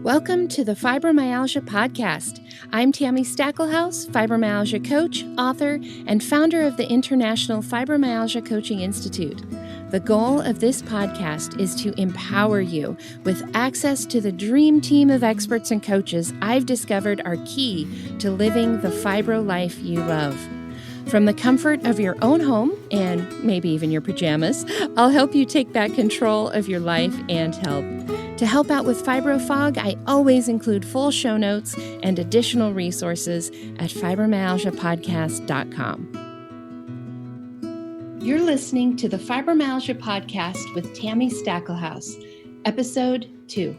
Welcome to the Fibromyalgia Podcast. I'm Tami, fibromyalgia coach, author, and founder of the International Fibromyalgia Coaching Institute. The goal of this podcast is to empower you with access to the dream team of experts and coaches I've discovered are key to living the fibro life you love. From the comfort of your own home, and maybe even your pajamas, I'll help you take back control of your life and health. To help out with Fibro Fog, I always include full show notes and additional resources at fibromyalgiapodcast.com. You're listening to the Fibromyalgia Podcast with Tami, Episode 2.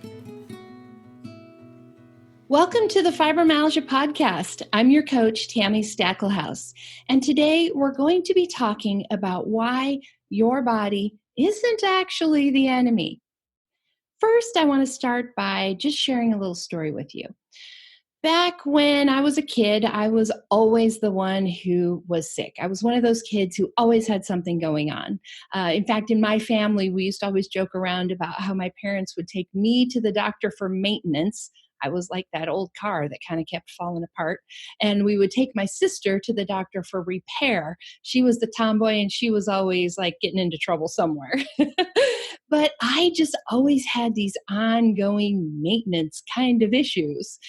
Welcome to the Fibromyalgia Podcast. I'm your coach, Tami, and today we're going to be talking about why your body isn't actually the enemy. First, I want to start by just sharing a little story with you. Back when I was a kid, I was always the one who was sick. I was one of those kids who always had something going on. In fact, in my family, we used to always joke around about how my parents would take me to the doctor for maintenance. I was like that old car that kind of kept falling apart. And we would take my sister to the doctor for repair. She was the tomboy and she was always like getting into trouble somewhere. But I just always had these ongoing maintenance kind of issues.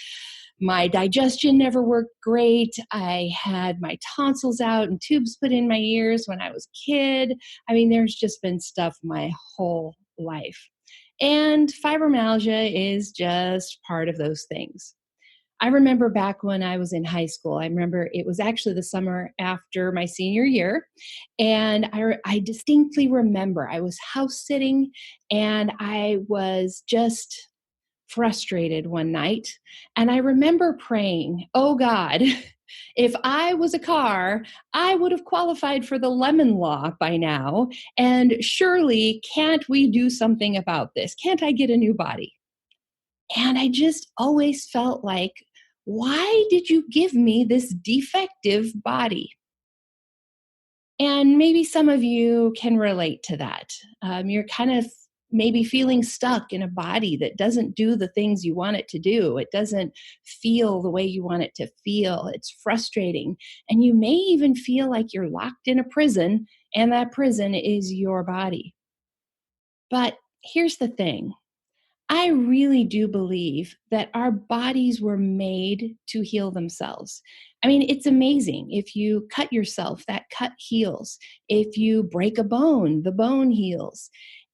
My digestion never worked great. I had my tonsils out and tubes put in my ears when I was a kid. I mean, there's just been stuff my whole life. And fibromyalgia is just part of those things. I remember back when I was in high school, I remember it was actually the summer after my senior year. And I distinctly remember I was house sitting and I was just frustrated one night. And I remember praying, oh God, if I was a car, I would have qualified for the lemon law by now. And surely, can't we do something about this? Can't I get a new body? And I just always felt like, why did you give me this defective body? And maybe some of you can relate to that. You're kind of maybe feeling stuck in a body that doesn't do the things you want it to do. It doesn't feel the way you want it to feel. It's frustrating. And you may even feel like you're locked in a prison, and that prison is your body. But here's the thing. I really do believe that our bodies were made to heal themselves. I mean, it's amazing. If you cut yourself, that cut heals. If you break a bone, the bone heals.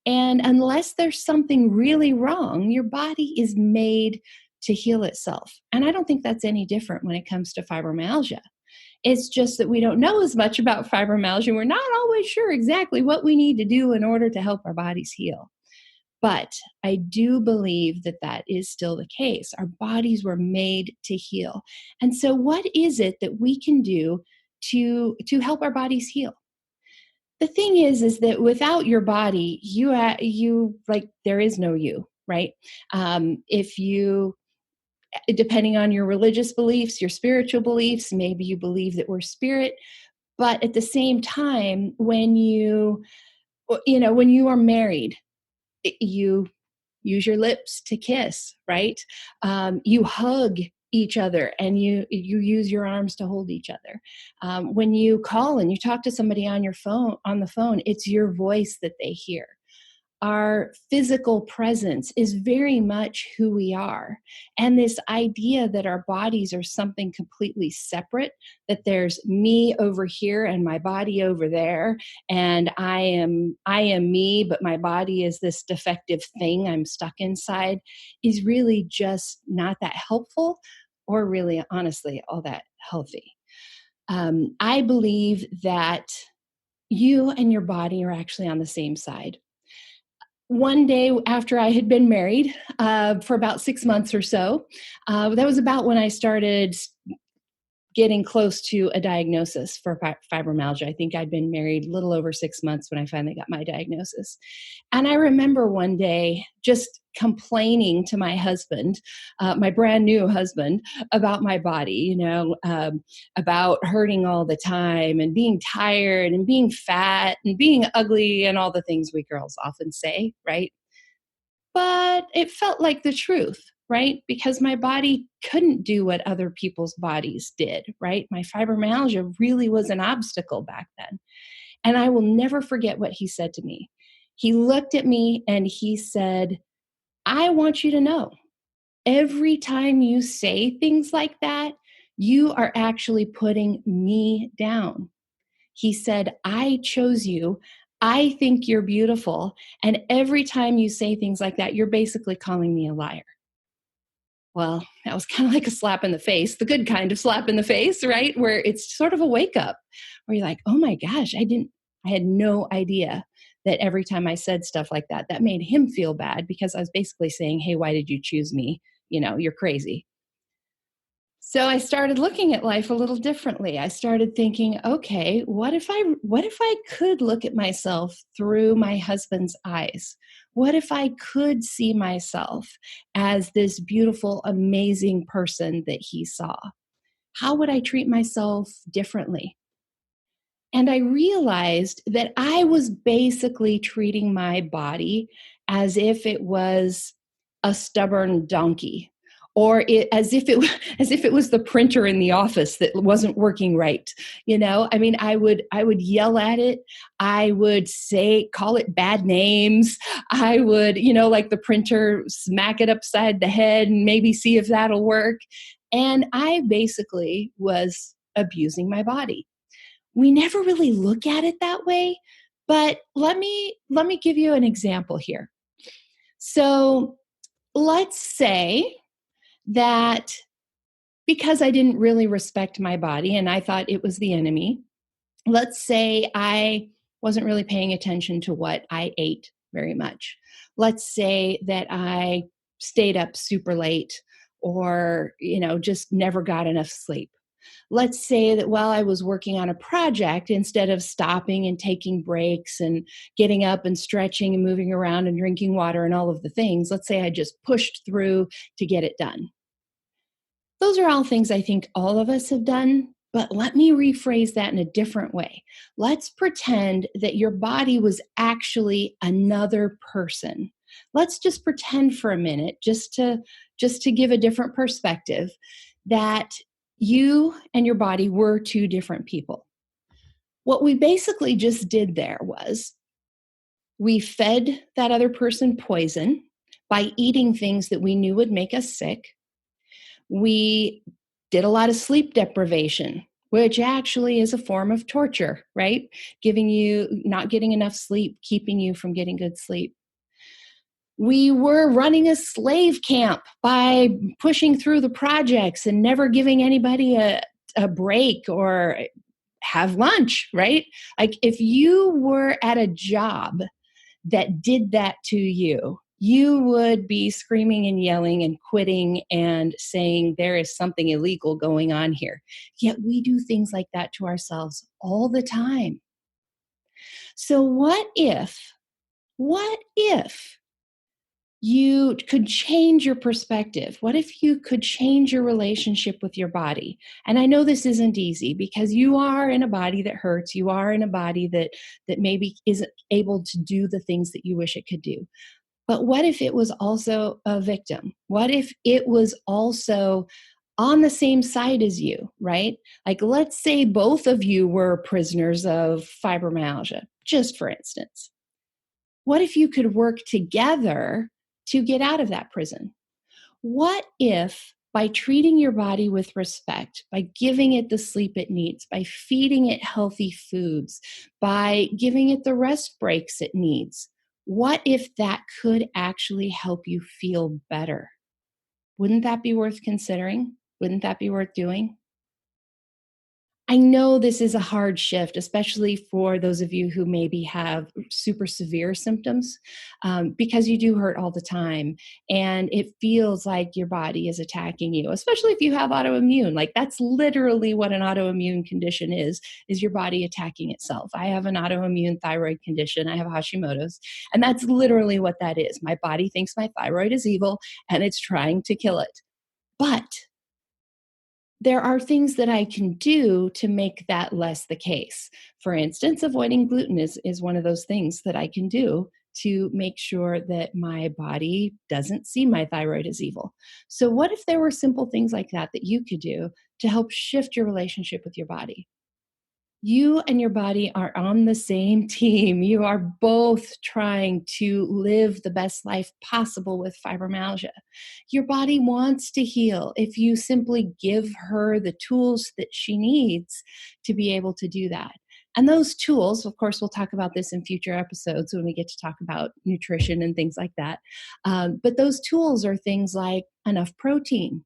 And unless there's something really wrong, your body is made to heal itself. And I don't think that's any different when it comes to fibromyalgia. It's just that we don't know as much about fibromyalgia. We're not always sure exactly what we need to do in order to help our bodies heal. But I do believe that that is still the case. Our bodies were made to heal. And so what is it that we can do to help our bodies heal? The thing is that without your body, you like, there is no you, right? If you, depending on your religious beliefs, your spiritual beliefs, maybe you believe that we're spirit, but at the same time, when you are married, you use your lips to kiss, right? You hug each other and you use your arms to hold each other. When you call and you talk to somebody on the phone, it's your voice that they hear. Our physical presence is very much who we are. And this idea that our bodies are something completely separate, that there's me over here and my body over there, and I am me, but my body is this defective thing I'm stuck inside, is really just not that helpful or really, honestly, all that healthy. I believe that you and your body are actually on the same side. One day after I had been married for about 6 months or so, that was about when I started getting close to a diagnosis for fibromyalgia. I think I'd been married a little over 6 months when I finally got my diagnosis. And I remember one day just complaining to my husband, my brand new husband, about my body, about hurting all the time and being tired and being fat and being ugly and all the things we girls often say, right? But it felt like the truth. right? Because my body couldn't do what other people's bodies did, right? My fibromyalgia really was an obstacle back then. And I will never forget what he said to me. He looked at me and he said, I want you to know, every time you say things like that, you are actually putting me down. He said, I chose you. I think you're beautiful. And every time you say things like that, you're basically calling me a liar. Well, that was kind of like a slap in the face, the good kind of slap in the face, right? Where it's sort of a wake up where you're like, oh my gosh, I had no idea that every time I said stuff like that, that made him feel bad because I was basically saying, hey, why did you choose me? You're crazy. So I started looking at life a little differently. I started thinking, okay, what if I could look at myself through my husband's eyes? What if I could see myself as this beautiful, amazing person that he saw? How would I treat myself differently? And I realized that I was basically treating my body as if it was a stubborn donkey, or as if it was the printer in the office that wasn't working right. I mean, I would yell at it. I would call it bad names. I would, like the printer, smack it upside the head and maybe see if that'll work. And I basically was abusing my body. We never really look at it that way, but let me give you an example here. So let's say that because I didn't really respect my body and I thought it was the enemy, let's say I wasn't really paying attention to what I ate very much. Let's say that I stayed up super late or, just never got enough sleep. Let's say that while I was working on a project, instead of stopping and taking breaks and getting up and stretching and moving around and drinking water and all of the things, let's say I just pushed through to get it done. Those are all things I think all of us have done, but let me rephrase that in a different way. Let's pretend that your body was actually another person. Let's just pretend for a minute, just to give a different perspective, that you and your body were two different people. What we basically just did there was we fed that other person poison by eating things that we knew would make us sick. We did a lot of sleep deprivation, which actually is a form of torture, right? Not getting enough sleep, keeping you from getting good sleep. We were running a slave camp by pushing through the projects and never giving anybody a break or have lunch, right? Like if you were at a job that did that to you, you would be screaming and yelling and quitting and saying there is something illegal going on here. Yet we do things like that to ourselves all the time. So what if you could change your perspective? What if you could change your relationship with your body? And I know this isn't easy because you are in a body that hurts. You are in a body that maybe isn't able to do the things that you wish it could do. But what if it was also a victim? What if it was also on the same side as you, right? Like let's say both of you were prisoners of fibromyalgia, just for instance. What if you could work together to get out of that prison? What if by treating your body with respect, by giving it the sleep it needs, by feeding it healthy foods, by giving it the rest breaks it needs, what if that could actually help you feel better? Wouldn't that be worth considering? Wouldn't that be worth doing? I know this is a hard shift, especially for those of you who maybe have super severe symptoms, because you do hurt all the time. And it feels like your body is attacking you, especially if you have autoimmune. Like that's literally what an autoimmune condition is your body attacking itself. I have an autoimmune thyroid condition. I have Hashimoto's. And that's literally what that is. My body thinks my thyroid is evil and it's trying to kill it. But there are things that I can do to make that less the case. For instance, avoiding gluten is one of those things that I can do to make sure that my body doesn't see my thyroid as evil. So, what if there were simple things like that that you could do to help shift your relationship with your body? You and your body are on the same team. You are both trying to live the best life possible with fibromyalgia. Your body wants to heal if you simply give her the tools that she needs to be able to do that. And those tools, of course, we'll talk about this in future episodes when we get to talk about nutrition and things like that. But those tools are things like enough protein,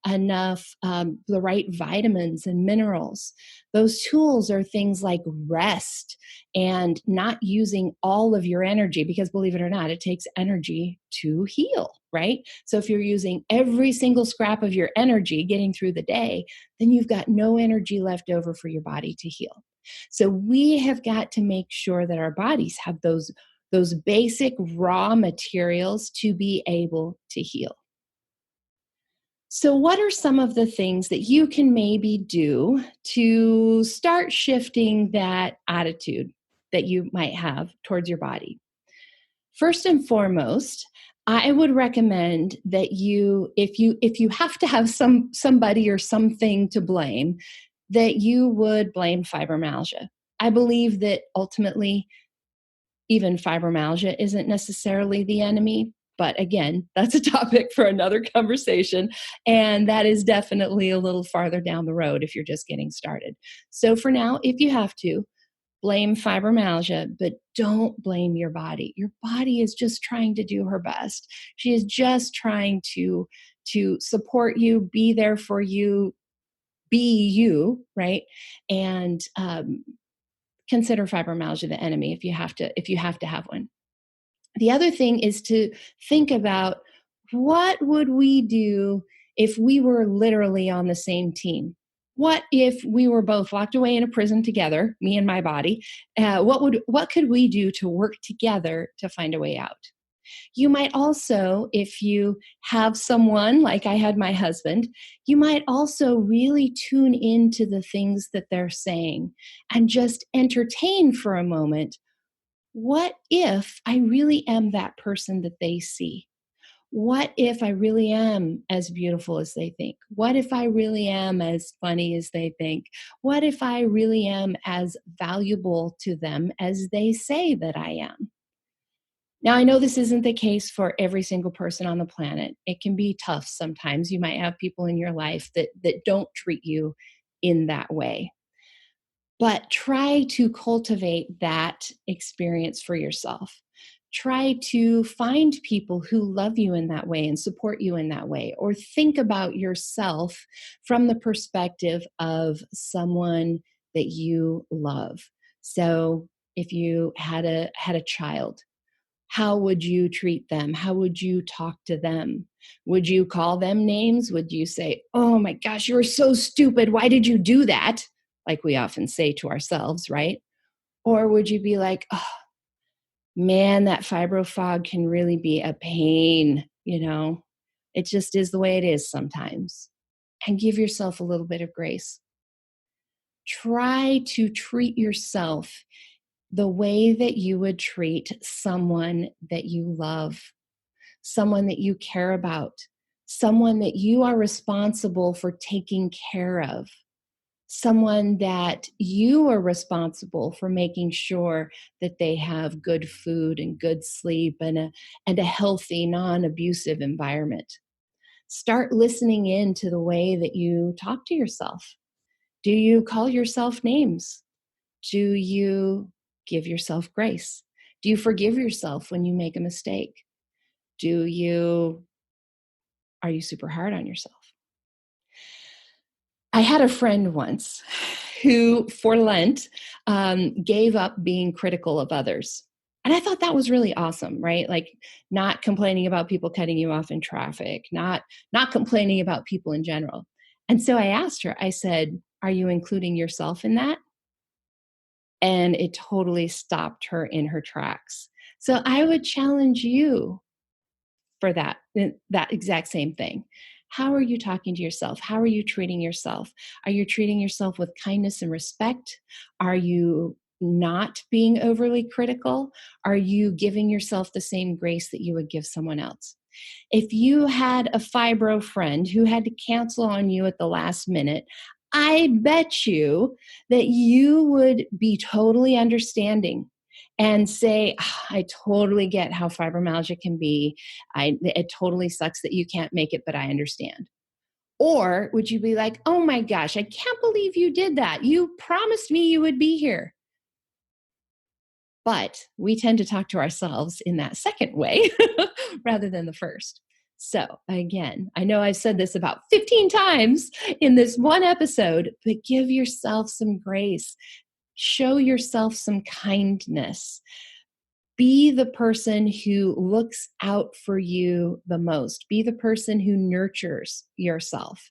enough the right vitamins and minerals. Those tools are things like rest and not using all of your energy, because believe it or not, it takes energy to heal, right? So if you're using every single scrap of your energy getting through the day, then you've got no energy left over for your body to heal. So we have got to make sure that our bodies have those basic raw materials to be able to heal. So, what are some of the things that you can maybe do to start shifting that attitude that you might have towards your body? First and foremost, I would recommend that if you have to have somebody or something to blame, that you would blame fibromyalgia. I believe that ultimately even fibromyalgia isn't necessarily the enemy. But again, that's a topic for another conversation. And that is definitely a little farther down the road if you're just getting started. So for now, if you have to, blame fibromyalgia, but don't blame your body. Your body is just trying to do her best. She is just trying to support you, be there for you, be you, right? And consider fibromyalgia the enemy if you have to have one. The other thing is to think about, what would we do if we were literally on the same team? What if we were both locked away in a prison together, me and my body? What could we do to work together to find a way out? You might also, if you have someone like I had my husband, you might also really tune into the things that they're saying and just entertain for a moment. What if I really am that person that they see? What if I really am as beautiful as they think? What if I really am as funny as they think? What if I really am as valuable to them as they say that I am? Now, I know this isn't the case for every single person on the planet. It can be tough sometimes. You might have people in your life that don't treat you in that way. But try to cultivate that experience for yourself. Try to find people who love you in that way and support you in that way, or think about yourself from the perspective of someone that you love. So if you had a child, how would you treat them? How would you talk to them? Would you call them names? Would you say, "Oh my gosh, you were so stupid. Why did you do that?" Like we often say to ourselves, right? Or would you be like, "Oh man, that fibro fog can really be a pain, you know? It just is the way it is sometimes." And give yourself a little bit of grace. Try to treat yourself the way that you would treat someone that you love, someone that you care about, someone that you are responsible for taking care of, someone that you are responsible for making sure that they have good food and good sleep and a healthy, non-abusive environment. Start listening in to the way that you talk to yourself. Do you call yourself names? Do you give yourself grace? Do you forgive yourself when you make a mistake? Are you super hard on yourself? I had a friend once who, for Lent, gave up being critical of others. And I thought that was really awesome, right? Like not complaining about people cutting you off in traffic, not complaining about people in general. And so I asked her, I said, "Are you including yourself in that?" And it totally stopped her in her tracks. So I would challenge you for that exact same thing. How are you talking to yourself? How are you treating yourself? Are you treating yourself with kindness and respect? Are you not being overly critical? Are you giving yourself the same grace that you would give someone else? If you had a fibro friend who had to cancel on you at the last minute, I bet you that you would be totally understanding and say, "Ah, I totally get how fibromyalgia can be. It totally sucks that you can't make it, but I understand." Or would you be like, "Oh my gosh, I can't believe you did that. You promised me you would be here." But we tend to talk to ourselves in that second way rather than the first. So, again, I know I've said this about 15 times in this one episode, but give yourself some grace. Show yourself some kindness. Be the person who looks out for you the most. Be the person who nurtures yourself.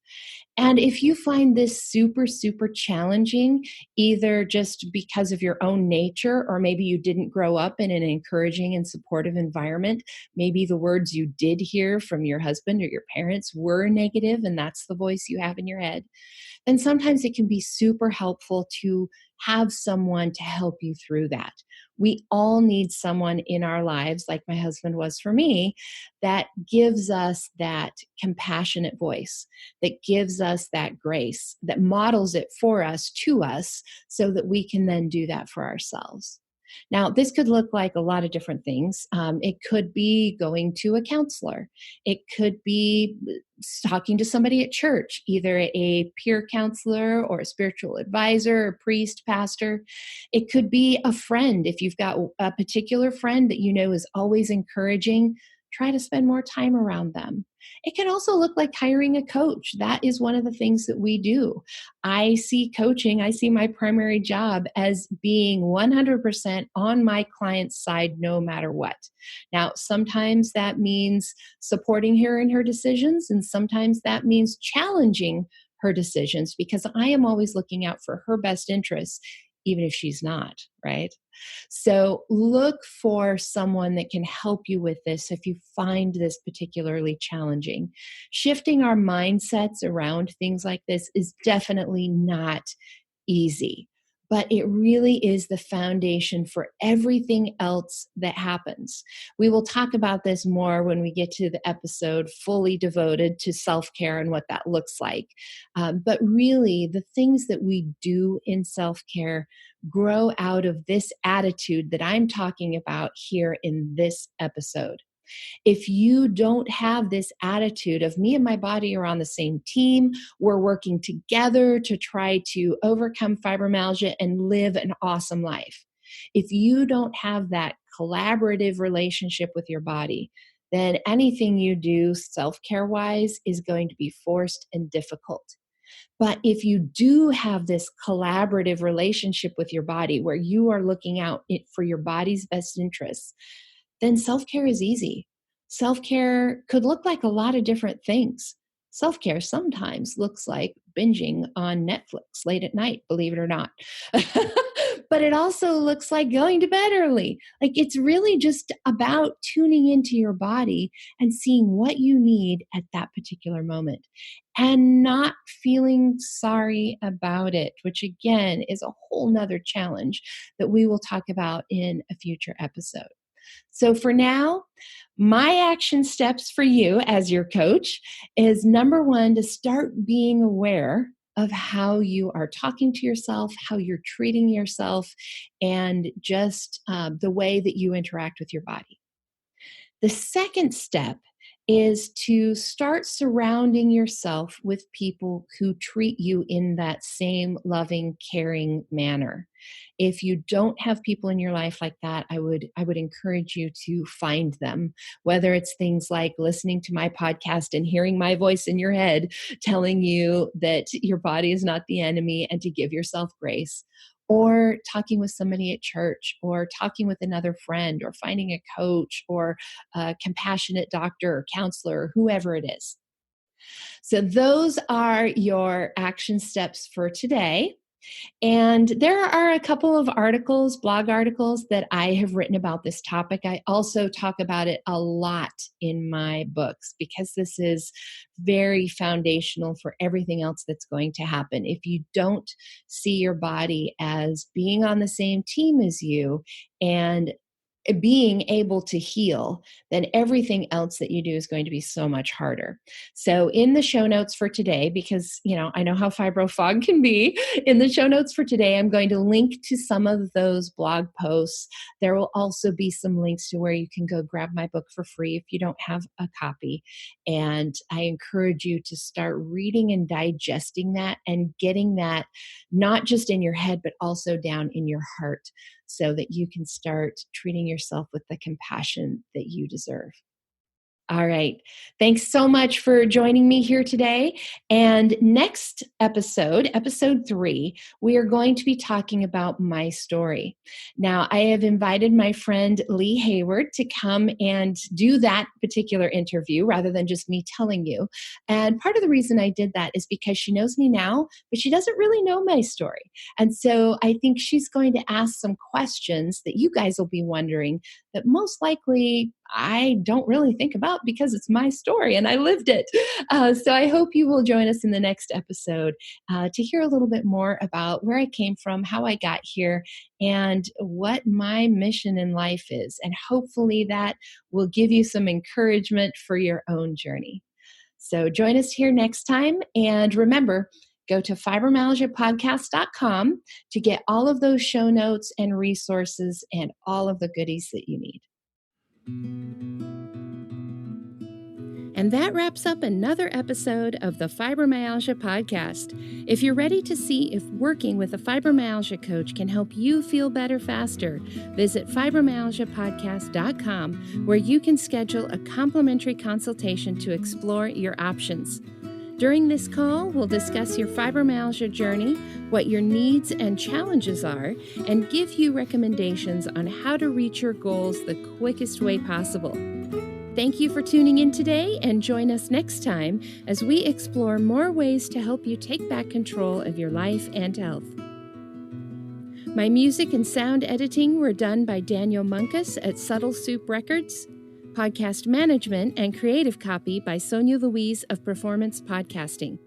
And if you find this super, super challenging, either just because of your own nature, or maybe you didn't grow up in an encouraging and supportive environment, maybe the words you did hear from your husband or your parents were negative, and that's the voice you have in your head, then sometimes it can be super helpful to have someone to help you through that. We all need someone in our lives, like my husband was for me, that gives us that compassionate voice, that gives us that grace, that models it for us, to us, so that we can then do that for ourselves. Now, this could look like a lot of different things. It could be going to a counselor. It could be talking to somebody at church, either a peer counselor or a spiritual advisor, a priest, pastor. It could be a friend. If you've got a particular friend that you know is always encouraging, try to spend more time around them. It can also look like hiring a coach. That is one of the things that we do. I see coaching, I see my primary job as being 100% on my client's side no matter what. Now, sometimes that means supporting her in her decisions, and sometimes that means challenging her decisions, because I am always looking out for her best interests, even if she's not, right? So look for someone that can help you with this if you find this particularly challenging. Shifting our mindsets around things like this is definitely not easy, but it really is the foundation for everything else that happens. We will talk about this more when we get to the episode fully devoted to self-care and what that looks like. But really, the things that we do in self-care grow out of this attitude that I'm talking about here in this episode. If you don't have this attitude of me and my body are on the same team, we're working together to try to overcome fibromyalgia and live an awesome life. If you don't have that collaborative relationship with your body, then anything you do self-care wise is going to be forced and difficult. But if you do have this collaborative relationship with your body where you are looking out for your body's best interests, then self-care is easy. Self-care could look like a lot of different things. Self-care sometimes looks like binging on Netflix late at night, believe it or not. But it also looks like going to bed early. Like, it's really just about tuning into your body and seeing what you need at that particular moment and not feeling sorry about it, which again is a whole nother challenge that we will talk about in a future episode. So for now, my action steps for you as your coach is, number one, to start being aware of how you are talking to yourself, how you're treating yourself, and just the way that you interact with your body. The second step is to start surrounding yourself with people who treat you in that same loving, caring manner. If you don't have people in your life like that, I would encourage you to find them, whether it's things like listening to my podcast and hearing my voice in your head telling you that your body is not the enemy and to give yourself grace, or talking with somebody at church, or talking with another friend, or finding a coach, or a compassionate doctor or counselor, or whoever it is. So those are your action steps for today. And there are a couple of articles, blog articles, that I have written about this topic. I also talk about it a lot in my books because this is very foundational for everything else that's going to happen. If you don't see your body as being on the same team as you and being able to heal, then everything else that you do is going to be so much harder. So in the show notes for today, because I know how fibro fog can be, in the show notes for today, I'm going to link to some of those blog posts. There will also be some links to where you can go grab my book for free if you don't have a copy. And I encourage you to start reading and digesting that and getting that not just in your head, but also down in your heart, so that you can start treating yourself with the compassion that you deserve. All right. Thanks so much for joining me here today. And next episode, episode 3, we are going to be talking about my story. Now, I have invited my friend Lee Hayward to come and do that particular interview rather than just me telling you. And part of the reason I did that is because she knows me now, but she doesn't really know my story. And so I think she's going to ask some questions that you guys will be wondering that most likely I don't really think about because it's my story and I lived it. So I hope you will join us in the next episode to hear a little bit more about where I came from, how I got here, and what my mission in life is. And hopefully that will give you some encouragement for your own journey. So join us here next time. And remember, go to fibromyalgiapodcast.com to get all of those show notes and resources and all of the goodies that you need. And that wraps up another episode of the Fibromyalgia Podcast. If you're ready to see if working with a fibromyalgia coach can help you feel better faster, visit fibromyalgiapodcast.com, where you can schedule a complimentary consultation to explore your options. During this call, we'll discuss your fibromyalgia journey, what your needs and challenges are, and give you recommendations on how to reach your goals the quickest way possible. Thank you for tuning in today, and join us next time as we explore more ways to help you take back control of your life and health. My music and sound editing were done by Daniel Munkus at Subtle Soup Records. Podcast management and creative copy by Sonia Louise of Performance Podcasting.